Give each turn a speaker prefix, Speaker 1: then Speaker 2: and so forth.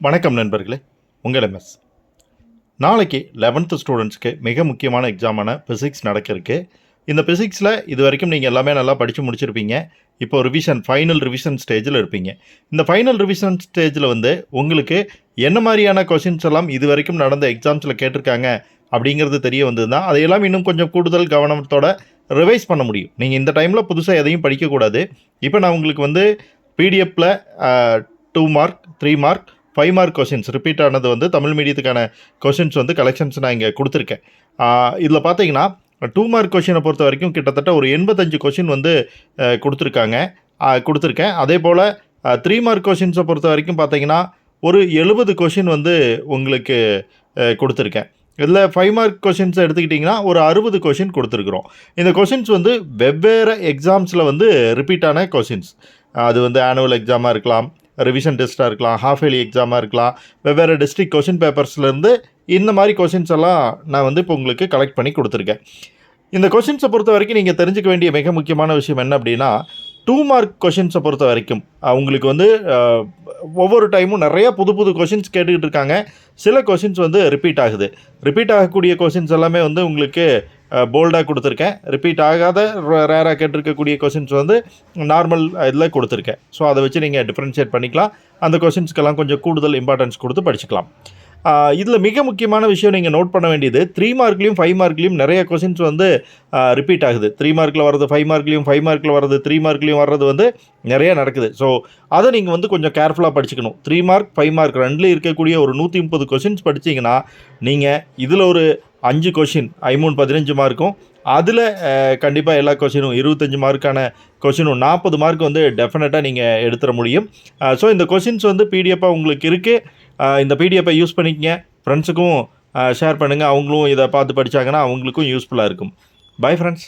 Speaker 1: வணக்கம் நண்பர்களே, உங்கள் எம்எஸ். நாளைக்கு 11th ஸ்டூடெண்ட்ஸ்க்கு மிக முக்கியமான எக்ஸாமான பிசிக்ஸ் நடக்கிறதுக்கு. இந்த பிசிக்ஸில் இது வரைக்கும் நீங்கள் எல்லாமே நல்லா படித்து முடிச்சிருப்பீங்க. இப்போ ஃபைனல் ரிவிஷன் ஸ்டேஜில் இருப்பீங்க. இந்த ஃபைனல் ரிவிஷன் ஸ்டேஜில் உங்களுக்கு என்ன மாதிரியான கொஷின்ஸ் எல்லாம் இது வரைக்கும் நடந்த எக்ஸாம்ஸில் கேட்டிருக்காங்க அப்படிங்கிறது தெரிய வந்ததுன்னா அதையெல்லாம் இன்னும் கொஞ்சம் கூடுதல் கவனத்தோட ரிவைஸ் பண்ண முடியும். நீங்கள் இந்த டைமில் புதுசாக எதையும் படிக்கக்கூடாது. இப்போ நான் உங்களுக்கு பிடிஎஃப்பில் 2 mark 3 mark 5 mark questions repeat ஆனது தமிழ் மீடியத்துக்கான கொஷின்ஸ் கலெக்ஷன்ஸ் நான் இங்கே கொடுத்துருக்கேன். இதில் பார்த்தீங்கன்னா 2 மார்க் கொஷினை பொறுத்த வரைக்கும் கிட்டத்தட்ட ஒரு 85 கொஷின் கொடுத்துருக்கேன். அதே போல் 3 மார்க் கொஷின்ஸை பொறுத்த வரைக்கும் பார்த்தீங்கன்னா ஒரு 70 கொஷின் உங்களுக்கு கொடுத்துருக்கேன். இதில் 5 மார்க் கொஷின்ஸ் எடுத்துக்கிட்டிங்கன்னா ஒரு 60 கொஷின் கொடுத்துருக்குறோம். இந்த கொஷின்ஸ் வெவ்வேறு எக்ஸாம்ஸில் ரிப்பீட்டான கொஷின்ஸ். அது ஆனுவல் எக்ஸாமாக இருக்கலாம், ரிவிஷன் டெஸ்ட்டாக இருக்கலாம், ஹாஃப் இயர்லி எக்ஸாமாக இருக்கலாம், வெவ்வேறு டிஸ்ட்ரிக்ட் கொஷின் பேப்பர்ஸ்லேருந்து இந்த மாதிரி கொஷின்ஸ் எல்லாம் நான் இப்போ உங்களுக்கு கலெக்ட் பண்ணி கொடுத்துருக்கேன். இந்த கொஷின்ஸை பொறுத்த வரைக்கும் நீங்கள் தெரிஞ்சுக்க வேண்டிய மிக முக்கியமான விஷயம் என்ன அப்படின்னா, 2 மார்க் கொஷின்ஸை பொறுத்த வரைக்கும் உங்களுக்கு ஒவ்வொரு டைமும் நிறையா புது கொஷின்ஸ் கேட்டுக்கிட்டு இருக்காங்க. சில கொஷின்ஸ் ரிப்பீட் ஆகுது. ரிப்பீட் ஆகக்கூடிய கொஷின்ஸ் எல்லாமே உங்களுக்கு போல்டாக கொடுத்துருக்கேன். ரிப்பீட் ஆகாத ரேராக கேட்டிருக்கக்கூடிய கொஷின்ஸ் நார்மல் இதில் கொடுத்துருக்கேன். ஸோ அதை வச்சு நீங்கள் டிஃப்ரென்ஷியேட் பண்ணிக்கலாம். அந்த கொஷின்ஸ்க்கெல்லாம் கொஞ்சம் கூடுதல் இம்பார்ட்டன்ஸ் கொடுத்து படிச்சுக்கலாம். இதில் மிக முக்கியமான விஷயம் நீங்கள் நோட் பண்ண வேண்டியது, 3 மார்க்லேயும் 5 மார்க்லேயும் நிறைய கொஷின்ஸ் ரிப்பீட் ஆகுது. 3 மார்க்கில் வர்றது 5 மார்க்லேயும், 5 மார்க்கில் வர்றது 3 மார்க்லேயும் வர்றது நிறைய நடக்குது. ஸோ அதை நீங்கள் கொஞ்சம் கேர்ஃபுல்லாக படிச்சுக்கணும். 3 மார்க் 5 மார்க் ரெண்டுலேயும் இருக்கக்கூடிய ஒரு 130 கொஷின்ஸ் படிச்சிங்கன்னா நீங்கள் இதில் ஒரு 5 கொஷின் 15 மார்க்கும், அதில் கண்டிப்பாக எல்லா கொஷினும் 25 மார்க்கான கொஷினும் 40 மார்க் டெஃபினட்டாக நீங்கள் எடுத்துட முடியும். ஸோ இந்த கொஷின்ஸ் பிடிஎஃபாக உங்களுக்கு இருக்குது. இந்த பிடிஎஃப்பை யூஸ் பண்ணிக்கங்க. ஃப்ரெண்ட்ஸுக்கும் ஷேர் பண்ணுங்கள். அவங்களும் இதை பார்த்து படித்தாங்கன்னா அவங்களுக்கும் யூஸ்ஃபுல்லாக இருக்கும். Bye friends.